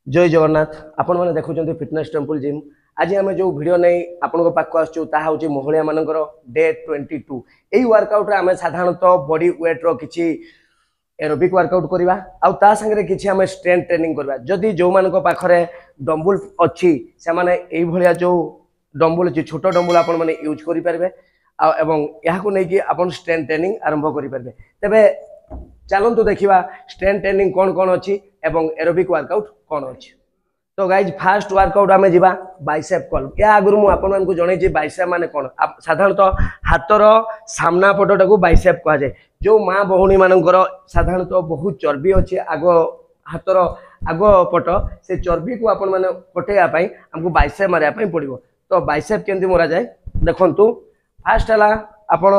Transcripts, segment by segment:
जय जगन्नाथ आपण मैंने देखुं फिटनेस टेम्पल जिम आज आम जो भिड नहीं आपण पाक आसूँ महिला मानकर डे 22 यही वर्कआउट आम साधारणतः बॉडी वेट रो किछि एरोबिक वर्कआउट करवा आ सागरे किछि आम स्ट्रेंथ ट्रेनिंग करवा जदि जो मान पाखरे डम्बुल अच्छी से माने एई भलिया जो डम्बुल अच्छी छोट डम्बुल आपण माने यूज करि पारबे एवं याकू नै कि आपण स्ट्रेंथ ट्रेनिंग आरंभ करि पारबे तेबे चलंतु देखिबा स्ट्रेंथ ट्रेनिंग कोन कोन अछि एवं एरोबिक वर्कआउट कोन अछि। तो गाइज फास्ट वर्कआउट आम जा बाइसेप कल या आगुरी मुझे आपण मानक जन बाइसेप माने कौन साधारणतः हाथर सामना पटटा को बाइसेप कह जाए जो माँ भौणी मानकर साधारणतः बहुत चर्बी अच्छी आग हाथर आग पट से चर्बी को आपण मैंने कटेवाई आमको बाइसेप मारे पड़ो। तो बाइसेप केमती मरा जाए देखु फास्ट है आपण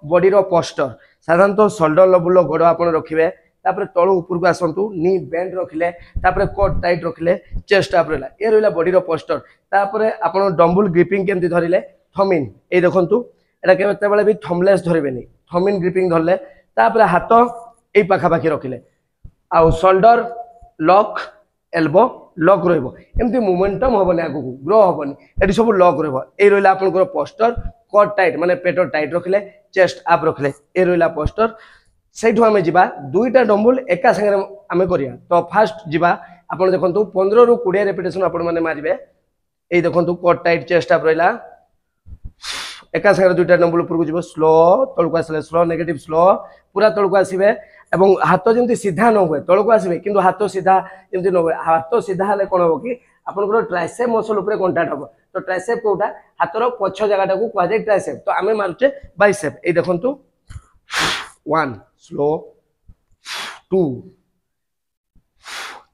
बॉडी पोस्टर साधारणतः शोल्डर लेवल गोड़ आप रखिए तापर तलू ऊपर को आसतु नी बेंड रखिले तापर कोट टाइट रखिले चेस्ट अप रहा ये रहा बॉडी पोस्टर तापर आप डम्बुल ग्रिपिंग केमती धरिले थमिन ये देखु एटा भी थमलेस धरबेनी थमिन ग्रिपिंग धरले तापर हाथ यही पाखापाखि रखिले आउ शोल्डर लॉक एल्बो लॉक रमती मोमेंटम हेनी आगू ग्रो हेनी ये सब लॉक रही रहा आपंकर पोस्टर कोट टाइट माने पेट टाइट रखिले चेस्ट अप रखिले ये रहा पोस्टर से जा दुईटा डम्बुल एका संगे आम करिया। तो फास्ट जा आप देखो 15 ରୁ 20 रेपिटेशन आपण माने मारिबे ए देखो कोट टाइट चेस्ट अप रहा एका संगे दुईटा डम्बुल ऊपर को जीवो स्लो तळको आसले स्लो नेगेटिव स्लो पूरा तळको आसीबे एवं हाथ जमती सीधा न हुए तळको आसीबे किंतु हाथ सीधा जमती न हुए हाथ सीधा हेले कोन हो कि आपनकर ट्राइसेप मसल ऊपर कांटेक्ट हो। तो ट्राइसेप कोटा हाथर पछ जगहटा को कह जाय ट्राइसेप। तो आमे मारुचे बाइसेप ए देखंतु 1 स्लो 2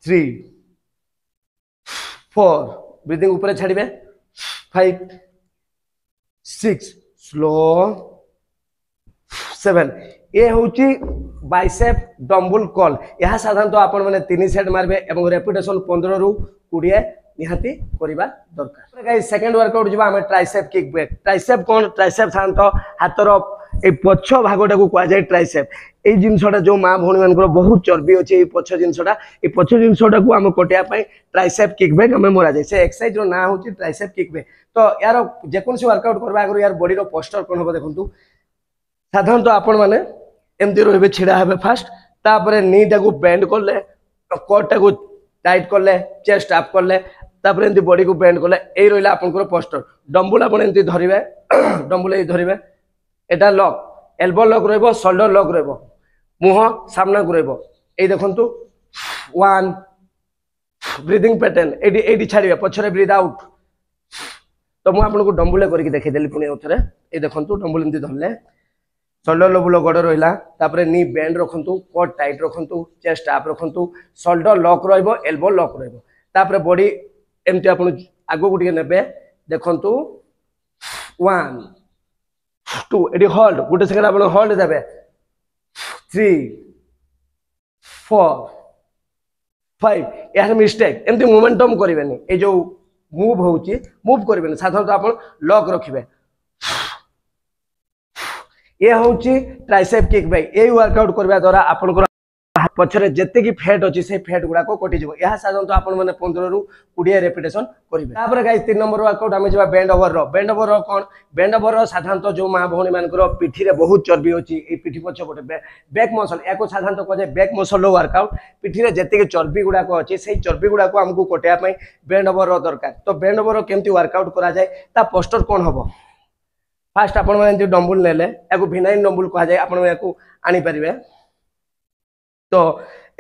3 4 ब्रीदिंग ऊपर छाड़िबे 5 6 स्लो 7 ये हूँ बाइसेप डम्बुल कल यह साधारणतः आपण मैंने 3 सेट मारबे एवं रेपिटेशन 15 ରୁ 20 निहाती करवा दरकार। गाइस सेकंड वर्कआउट जो आम ट्राइसेप किक बैक ट्राइसेप कौन ट्राइसेप साधारणतः हाथर ए पछ भागटा को कह जाए ट्राइसेप ये जिनसटा जो माँ भौणी मान बहुत चर्बी अच्छे ये पछ जिनसटा ये पछ जिनसटा को आम कटाई ट्राइसेप किक बैक आम मरा जाए से एक्सरसाइज ना हूँ ट्राइसेप किक बैक। तो यार जेकोसी वर्कआउट करवा आगे यार बॉडी पोस्टर कौन हम देखु साधारणतः आपण मैंने एमती रे छिड़ा हे फास्ट तापर नी टाक बेंड कले कोट टाक टाइट कले चेस्ट अप कले तापर एमती बॉडी को बेंड कले यही रहा आपंकर पोस्टर डम्बुल आप धरवे डम्बुल धरवे एटा लॉक एल्बो लॉक रहिबो शोल्डर लॉक रहिबो मुह सामना को रहिबो ए देखंतु 1 ब्रीदिंग पैटर्न एडी एडी छाड़िबे पछरे ब्रीथ आउट। तो मु आपनको डम्बुल करके देखै देली पुनी उथरे ए देखंतु डम्बुल एमती धरले शोल्डर लेवल गोड़ रहिला तापर नी बेंड रखंतु कोट टाइट रखंतु चेस्ट अप रखंतु शोल्डर लॉक रहिबो एल्बो लॉक रहिबो तापर बॉडी एमती आपन आगो गुटिके नेबे देखंतु 1 2 एडी होल्ड गोटे सेकंड आप होल्ड देवे 3 4 5 यार मिस्टेक एमती मोमेंटम करेंगे ये जो मूव होची मूव करेंगे साधारणतः आप लॉक रखिए ये हूँ ट्राइसेप किक बैक यही वर्कआउट करने द्वारा आपंकर पछरे जेते की फैट अच्छी से फैट गुड़ाक कटिଯିବ यह साधारणतः आपण मैंने 15 ରୁ 20 रेपिटेशन करेंगे। तापर गाइस 3 नंबर वर्कआउट आम जा बेंड ओवर रो कौन बेंड ओवर रो साधारणतः जो माँ भौणी मानकर पिठी रे बहुत चर्बी अच्छी ये पिठी पछ पटे बैक मसल या साधारणतः कह जाए बैक मसल वर्कआउट पिठी रे जेते की चर्बी गुड़ाक अच्छी से चर्बी गुड़ाक आमको कटाई बेंड ओवर रो दरकार। तो बेंड ओवर केमती वर्कआउट करा जाए ता पोस्टर कौन हम फास्ट आपण मैंने डम्बुल नेले या भिनाइन डम्बुल कह जाए आपको आनी पारे। तो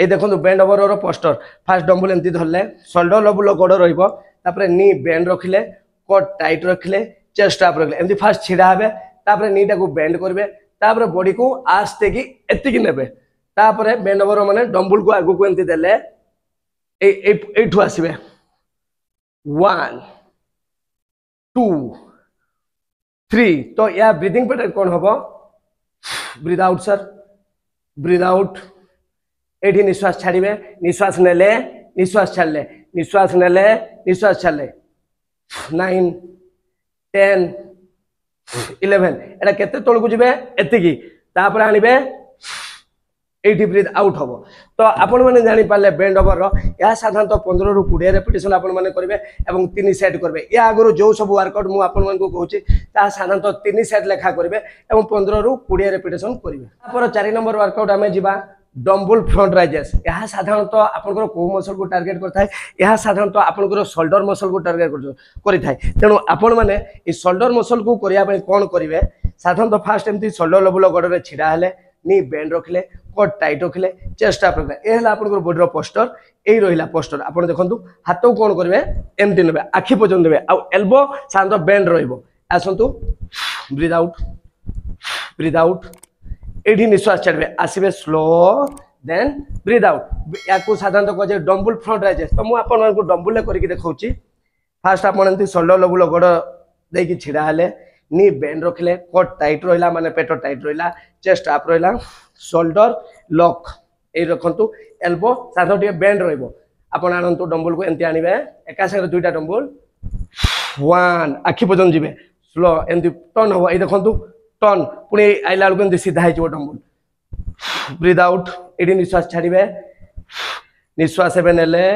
ये देखो bend over posture fast dumbbell एमती धरले शोल्डर लेवल गोड़ रही नी बेंड रखिले कोट टाइट रखिले चेस्ट अप रखिले एमती फास्ट छिड़ा हे तापर नी टाक बेंड करेंगे तापर बॉडी को आस्ते की एतिकी नेबे तापर बेंड ओवर माने डम्बुल को आगु को एमती देले एठू आसीबे 1 2 3। तो या ब्रीदिंग पैटर्न कौन हम breathe out sir breathe out एठी निश्वास छाड़िबे निश्वास नेले निश्वास छाड़ले निश्वास नेले निश्वास छाड़ले 9 10 11 एटा केते तळ को जिबे एतिकी तापर आनिबे एटी ब्रीथ आउट हम तो आपण मैंने जापारे बेंड ओवर यह साधारणतः 15 ରୁ 20 रेपिटेशन आपण मैंने करेंगे और 3 सेट करेंगे या आगु जो सब वर्कआउट मुझे कहूँ साधारणतः 3 सेट लेखा करेंगे और 15 ରୁ 20 रेपिटेशन करेंगे। 4 नंबर वर्कआउट आम जा डम्बल फ्रंट राइजेस यह साधारणतः आपंकर कौ मसल को टार्गेट करता है यह साधारणतः आपंकर शोल्डर मसल को टार्गेट करता है तेणु आपण मैंने शोल्डर मसल को करने कौन करेंगे साधारणतः फास्ट एमती शोल्डर लेवल गड़े छिड़ा हेले नी बेंड रखिले कट टाइट रखिले चेस्ट अप रखिले ए हला आपनकर बॉडी रो पोस्टर एई रहिला पोस्टर आपण देखंतु हाथ को कोन करबे एमती नेबे आखि पर्यंत देबे आ एल्बो साधारणतः बेंड रहइबो आसंतु ब्रीथ आउट एठी निश्वास छाड़बे आसीबे स्लो देन ब्रीथ आउट याकू साधारणतः कह जे डम्बल फ्रंट राइजेस तो मु आपण मानकू डम्बल ले करके देखौची फास्ट आपण एमती शोल्डर लेवल गड़ देकी छिड़ा हेले नी बेंड रखिले कट टाइट रहिला माने पेट टाइट रहिला चेस्ट अप रहिला शोल्डर लॉक ए रखंतु एल्बो साधारण टिके बेंड रहइबो आपण आनंतु डम्बल को एंती आनिबे एका संगे दुईटा डम्बल 1 आखि पर्यंत जिबे स्लो एंती टर्न हो ए देखंतु टर्न पुनी आइला लको एंती सीधा हिजो डम्बल ब्रीथ आउट एडी निश्वास छाड़िबे निश्वास हेबे नेले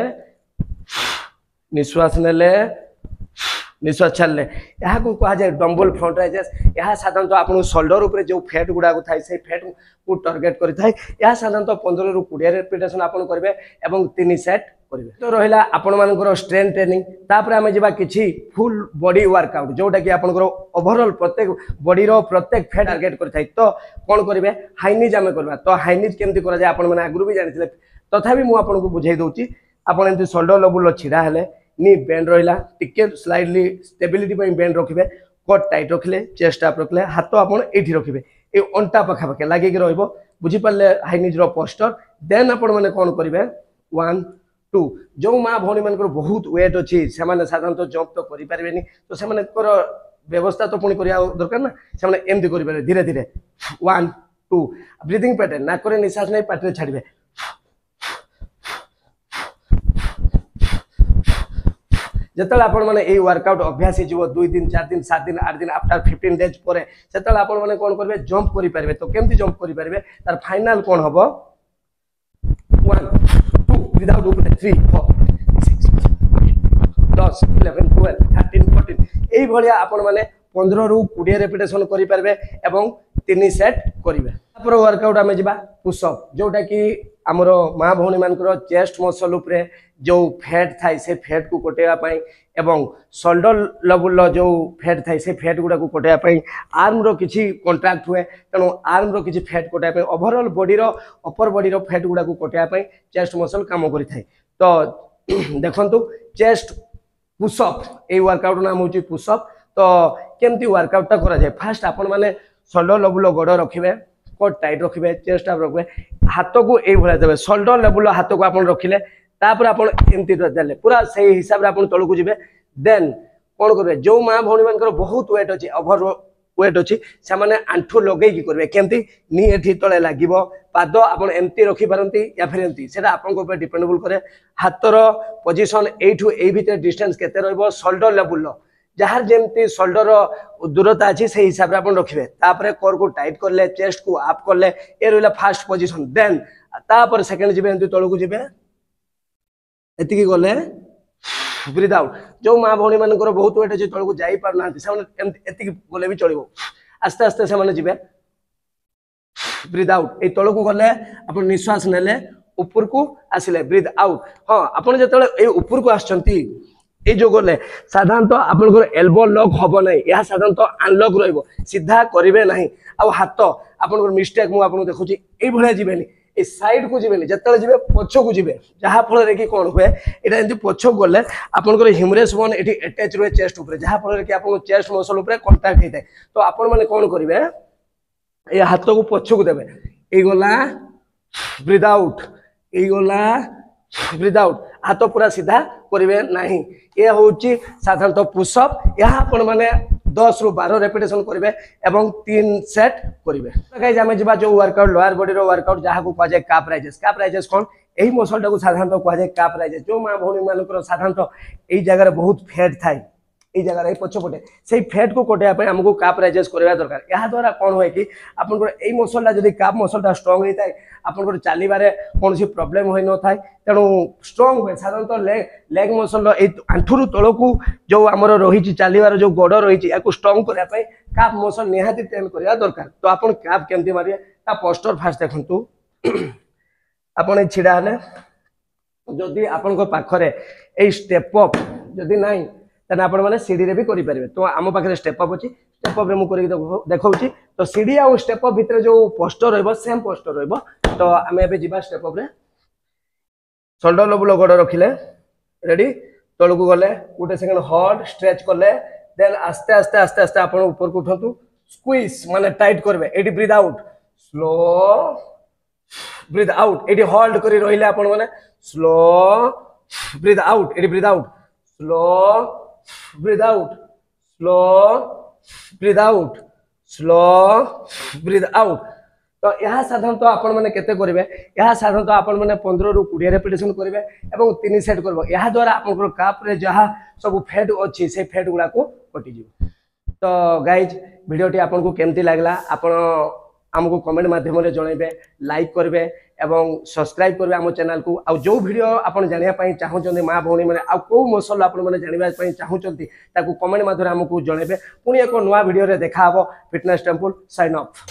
निश्वास छाड़ले यहाँ को कहा जाए डम्बल फ्रंट राइजेस यह साधारणतः आप शोल्डर उपरे जो फैट गुड़ा थाए से फैट को टार्गेट करें यह साधारणतः 15 ରୁ 20 रेपिटेशन आपन करेंगे और 3 सेट करेंगे। तो रहा आपण मानकर स्ट्रेंथ ट्रेनिंग तापर आम जा कि फुल बॉडी वर्कआउट जोटा कि आपंकर ओवरऑल प्रत्येक बॉडी रो प्रत्येक फैट टार्गेट करें तो कौन करेंगे हाई निज आम करवा तो हाई निज केमती कराए आपण आगुरी भी जानी तथापि मुझे बुझे दूसरी आप शोल्डर लेवल छिड़ा हेले नी बेंड रहिला टिके स्लाइडली स्टेबिलिटी पे बेंड रखिबे कट टाइट रखिले चेस्ट अप रखिले हाथ आपण एठी रखिबे ए अंटा पाखा पाखे लागी रहइबो बुझी पाले हाई निज रो पोस्टर देन आपण माने कोन करिवे 1 2 जो मां भौणी मानकर बहुत वेट अछि से माने साधारणतः जंप तो करि परबेनी तो से माने कर व्यवस्था तो पुणी करिया दरकार ना से माने एमदी करि पारे धीरे धीरे 1 2 ब्रीथिंग पैटर्न ना करे निश्वास नै पाटे छाड़िबे जिते आपण मैंने ये वर्कआउट अभ्यास हो 2 दिन 4 दिन 7 दिन 8 दिन आफ्टर 15 डेज पर से आपण मैंने कौन करेंगे जंप करेंगे तो केमती जंप करेंगे तार फाइनाल कौन हम 1 2 विदाउट ऊपर 3 4 6 10 11 12 13 14 यही भाया आपण मैंने 15 ରୁ 20 रेपिटेशन करेंगे और 3 सेट करेंगे। वर्कआउट आम जा पुशअप जोटा कि आमर माँ भौणी मानकर चेस्ट मसल उपरे जो फैट थाए से फैट को कटेवाई एवं शोल्डर लेवल जो फैट थाए से फैट गुड़ा को कटेवाई आर्म रो किछि कंट्राक्ट हुए तेणु आर्म रो किछि फैट कटेवाई ओवरऑल बॉडी रो अपर बॉडी रो फैट गुड़ा को कटेवाई चेस्ट मसल काम करि थाए। तो देखंतु चेस्ट पुशअप ए वर्कआउट नाम होची पुशअप। तो केमती वर्कआउट करा जाए फास्ट आपण माने शोल्डर लेवल गड़ रखिबे कट टाइट रखिबे चेस्ट अप रखिबे हाथ को ये भाया देवे शोल्डर लेवल हाथ को आपण रखिले तापर आपण एमती देले पूरा सही हिसाब रे आपण तळु को जिवे देन कोन करबे जो मां भौणी मानकर बहुत वेट अछि ओवर वेट अछि से माने आंठू लगै की करबे केमती नी एठी तळे लागिवो पाद आपण एमती रखि पारंती या फिर एमती सेटा आपण को पे डिपेंडेबल करे हाथर पोजीशन एठू ए भीतर डिस्टेंस केते रहइबो शोल्डर लेवल जहार जमती शोल्डर दूरता अच्छी से हिसाब से आप रखिए तापर कोर को टाइट करले चेस्ट को अप करले ए रहा फास्ट पोजीशन देन तापर सेकंड जीवे एमती तळु को जीवे एतिकी गले ब्रीथ आउट जो मां भौणी मानकर बहुत वेट अछि तळु को जाई पार ना से एतिकी गले भी चलिबो आस्ते आस्ते से माने जीवे ब्रीथ आउट ए तळु को गले आपण निश्वास नेले ऊपर को आसिले ब्रीथ आउट हां आपण जेतळे ए ऊपर को आछंती ये जो गले साधारणतः आपन एल्बो लॉक हम ना यह साधारणतः अनलॉक रहिबो सीधा करेंगे ना आ हाथ आपन मिस्टेक मुझे देखुची ये भाया जीवेनि ए साइड को जीवेनि जिते जी पछ को जीवे जहाँ फल कि कौन हुए यहाँ एमती पछ गले आपंकर ह्यूमरस बोन ये अटैच रुए चेस्ट उपर जहाँ फल कि आप चेस्ट मसल उपर कंटाक्ट होता है तो आपण मैंने कौन करेंगे ये हाथ को पछ को देवे ये गला ब्रीथ आउट ये गला ब्रीथ आउट हाथ पूरा सीधा करेंगे नहीं ये हूँ साधारणतः पुशअप यहाँ आपण मैंने 10 ରୁ 12 रेपिटेशन करेंगे और 3 सेट करेंगे। आम जा जो वर्कआउट लोअर बॉडी रो वर्कआउट जहाँ को कहुए काप राइजेस कौन यही मसलटा को साधारणतः कहुए काप राइजेस जो माँ भौणी मानकर साधारणतः यही जगह बहुत फैट थाए এই জায়গার এই পছপটে সেই ফ্যাট को কটাইয়া ପାଇଁ ଆମକୁ କାପ ରାଇଜେସ୍ କରିବା ଦରକାର। ଏହା ଦ୍ୱାରା କ'ଣ ହୁଏ କି ଆପଣଙ୍କର ଏଇ ମସଲଟା ଯଦି କାପ ମସଲଟା ଷ୍ଟ୍ରଙ୍ଗ ହେଇଥାଏ ଆପଣଙ୍କର ଚାଲିବାରେ କୌଣସି ପ୍ରୋବ୍ଲେମ ହୋଇନଥାଏ। ତେଣୁ ଷ୍ଟ୍ରଙ୍ଗ ହୁଏ ସାଧାରଣତଃ ଲେଗ ମସଲର ଏଇ ଆଣ୍ଠୁରୁ ତଳକୁ ଯେଉଁ ଆମର ରହିଛି ଚାଲିବାର ଯେଉଁ ଗୋଡ଼ ରହିଛି ୟାକୁ ଷ୍ଟ୍ରଙ୍ଗ କରିବା ପାଇଁ କାପ ମସଲ ନିହାତି ଟ୍ରେନ୍ କରିବା ଦରକାର। ତ ଆପଣ କାପ କେମିତି ମାରିବେ ତା ପୋଷ୍ଟର ଫାଷ୍ଟ ଦେଖନ୍ତୁ। ଆପଣ ଛିଡ଼ା ହେଲେ ଯଦି ଆପଣଙ୍କ ପାଖରେ ଏଇ ଷ୍ଟେପ୍ ଅପ୍ ଯଦି ନାହିଁ ତାହେଲେ ଆପଣମାନେ ସିଡ଼ିରେ ବି କରିପାରିବେ। ତ ଆମ ପାଖରେ ଷ୍ଟେପ୍ ଅପ୍ ଅଛି, ଷ୍ଟେପ୍ ଅପ୍ରେ ମୁଁ କରିକି ଦେଖାଉଛି। ତ ସିଡ଼ି ଆଉ ଷ୍ଟେପ୍ ଅପ୍ ଭିତରେ ଯେଉଁ ପୋଷ୍ଟର ରହିବ ସେମ୍ ପୋଷ୍ଟର ରହିବ। ତ ଆମେ ଏବେ ଯିବା ଷ୍ଟେପ୍ ଅପ୍ରେ। ସୋଲ୍ଡର ଲୋବୁଲ ଗୋଡ଼ ରଖିଲେ ରେଡ଼ି, ତଳକୁ ଗଲେ ଗୋଟେ ସେକେଣ୍ଡ ହୋଲ୍ଡ ଷ୍ଟ୍ରେଚ୍ କଲେ ଦେନ୍ ଆସ୍ତେ ଆସ୍ତେ ଆସ୍ତେ ଆସ୍ତେ ଆପଣ ଉପରକୁ ଉଠନ୍ତୁ, ସ୍କୁଇଜ୍ ମାନେ ଟାଇଟ୍ କରିବେ। ଏଇଠି breathe out, slow breathe out, ଏଇଠି ହୋଲ୍ଡ କରି ରହିଲେ ଆପଣ ମାନେ ସ୍ଲୋ ବ୍ରିଦ୍ ଆଉଟ୍, ଏଇଠି breathe out, slow breathe out, slow breathe out, slow breathe out। तो यह साधारणतः आपण मैंने केते करेंगे, यह साधारणतः आपण मैंने 15 ରୁ 20 रेपिटेशन करेंगे एवं 3 सेट करबो। यह द्वारा आपन काप रे जहा सब फैट अछि से फैट गुडा को कटि जिवो। तो गाइज वीडियोटी आपन को केमती लागला आपण हमको कमेंट माध्यम रे जणाइबे, लाइक करबे एवं सब्सक्राइब करबे हम चैनल को। आ जो वीडियो आपन जानिया पई चाहउचंदी मां भौणी माने आ को मसल आपन माने जानिबा पई चाहउचंदी ताकू कमेंट माध्यम रे हमको जणाइबे। पुनी एको नवा वीडियो रे देखा हबो। Fitness temple sign of.